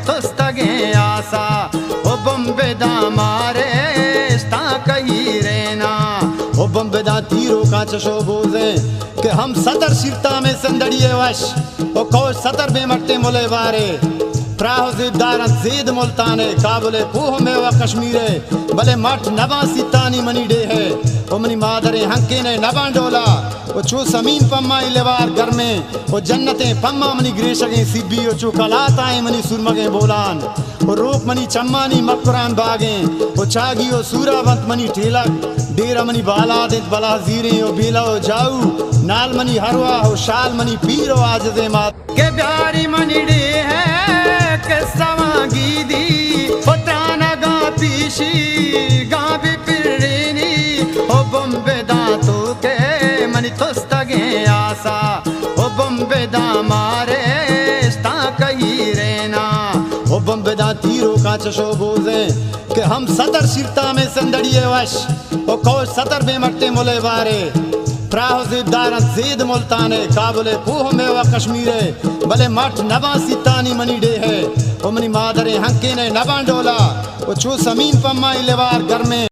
तोस्तगे आसा ओ बम्बे दा मारे स्ता कही रहना ओ बम्बे दा तीरों का चशो बोझे कि हम सतर शिरता में संदड़िए वश ओ कोश सतर बेमट्टे मुले बारे प्राहो ज़िदारा ज़ीद मुल्ताने काबुले पूह में व कश्मीरे भले मठ नबा सितानी मनी डे है ओ मनी मादरे हंके ने नबा डोला ओ चू समीन पम्मा इलेवार घर में ओ जन्नतें पम्मा मनी ग्रेशगे सिब्बी ओ चू कलाताएं मनी सुरमगे बोलान ओ रोक मनी चम्मानी मकुरान बागे ओ चागी ओ सूरावंत मनी ठेलक डेरा मनी बाला देत बला जीरे ओ बेला ओ जाऊ नाल मनी हरवा हो शाल मनी पीरो आजज़े मात के प्यारी मनी डे है के सवागी दी फटाना गा पीशी गा भी पिरनी ओ बम्बे दा तो के मनी तोस्तगे आसा ओ बम्बे दा मारे स्ता कही रहना ओ बम्बे दा तीरों का चशो बोझे कि हम सतर शिरता में संदड़िए वश ओ कोश सतर बेमट्टे मुले बारे प्राहो ज़िदारा ज़ीद मुल्ताने काबुले पूह में व कश्मीरे भले मठ नबा सितानी मनी डे है ओ मनी मादरे हंके ने नबा डोला ओ चू समीन पम्मा इलेवार घर में